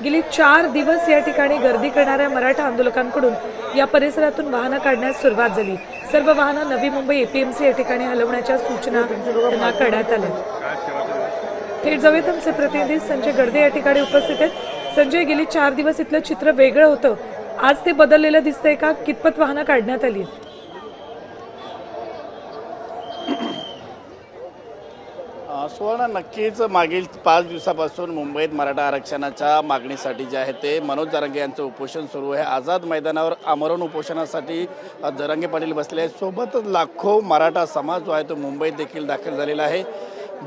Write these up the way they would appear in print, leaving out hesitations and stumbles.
गेली 4 दिवस या ठिकाणी गर्दी करणाऱ्या मराठा आंदोलकांकडून या परिसरातून वाहनं काढण्यास सुरुवात झाली। सर्व वाहनं नवी मुंबई एपीएमसी या ठिकाणी हलवण्याच्या सूचना त्यांना करण्यात आल्या। थेट जाऊयात आमचे प्रतिनिधी संजय गर्दे या ठिकाणी उपस्थित आहेत। संजय, गेली 4 दिवस इथलं चित्र वेगळं होतं, आज ते बदललेलं दिसतंय का? कितपत वाहनं काढण्यात आली? सुवर्ण, नक्कीच मागील 5 दिवसापासून मुंबईत मराठा आरक्षणाच्या मागणीसाठी जे आहे ते मनोज जरांगे यांचं उपोषण सुरू आहे। आझाद मैदानावर आमरण उपोषणासाठी जरांगे पाटील बसले आहेत। सोबतच लाखो मराठा समाज जो आहे तो मुंबईत देखील दाखल झालेला आहे।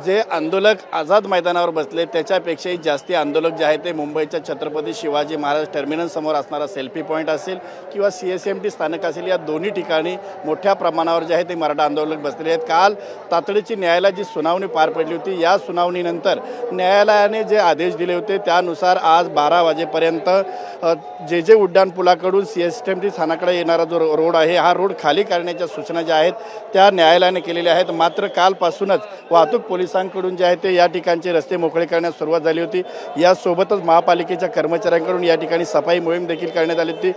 जे आंदोलक आझाद मैदानावर बसले त्याच्यापेक्षाही जास्ती आंदोलक जे आहे ते मुंबईच्या छत्रपती शिवाजी महाराज टर्मिनस समोर असणारा सेल्फी पॉईंट असेल किंवा CSMT स्थानक असेल, या दोन्ही ठिकाणी मोठ्या प्रमाणावर जे आहे ते मराठा आंदोलक बसलेले आहेत। काल तातडीची न्यायालयाची सुनावणी पार पडली होती। या सुनावणीनंतर न्यायालयाने जे आदेश दिले होते त्यानुसार आज 12 वाजेपर्यंत जे उड्डाणपुलाकडून CSMT स्थानकाकडे येणारा जो रोड आहे हा रोड खाली करण्याच्या सूचना ज्या आहेत त्या न्यायालयाने केलेल्या आहेत। मात्र कालपासूनच वाहतूक पोलिसांकडून जे आहे ते या ठिकाणचे रस्ते मोकळे करण्यास सुरुवात झाली होती। यासोबतच महापालिकेच्या कर्मचाऱ्यांकडून या ठिकाणी सफाई मोहीम देखील करण्यात आली होती।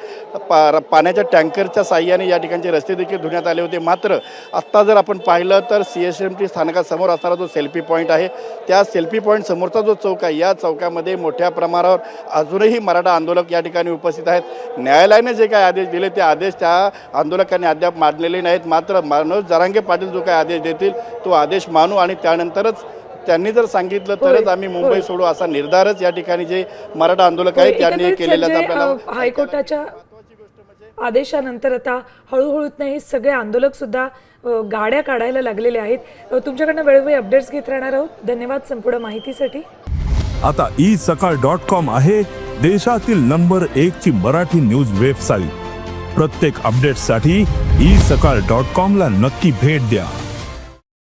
पाण्याच्या टँकरच्या साहाय्याने या ठिकाणचे रस्ते देखील धुण्यात आले होते। मात्र आत्ता जर आपण पाहिलं तर CSMT स्थानकासमोर असणारा जो सेल्फी पॉईंट आहे त्या सेल्फी पॉईंट समोरचा जो चौक आहे या चौकामध्ये मोठ्या प्रमाणावर अजूनही मराठा आंदोलक या ठिकाणी उपस्थित आहेत। न्यायालयाने जे काही आदेश दिले ते आदेश त्या आंदोलकांनी अद्याप मानलेले नाहीत। मात्र मनोज जरांगे पाटील जो काही आदेश देतील तो आदेश मानू आणि त्यानंतरच त्यांनी जर सांगितलं तरच आम्ही मुंबई सोडू असा निर्धारच या ठिकाणी जे मराठा आंदोलक आहेत त्यांनी केलेला आपल्याला हायकोर्टाच्या आदेशानंतर आता हळूहळू नाही सगळे आंदोलक सुद्धा गाड्या काढायला लागलेले आहेत। तुमच्याकडनं वेळोवेळी अपडेट्स घेत राहणार आहोत। धन्यवाद संपूर्ण माहितीसाठी। आता isakal.com आहे देशातील नंबर 1 ची मराठी न्यूज वेबसाईट। प्रत्येक अपडेटसाठी isakal.com ला नक्की भेट द्या।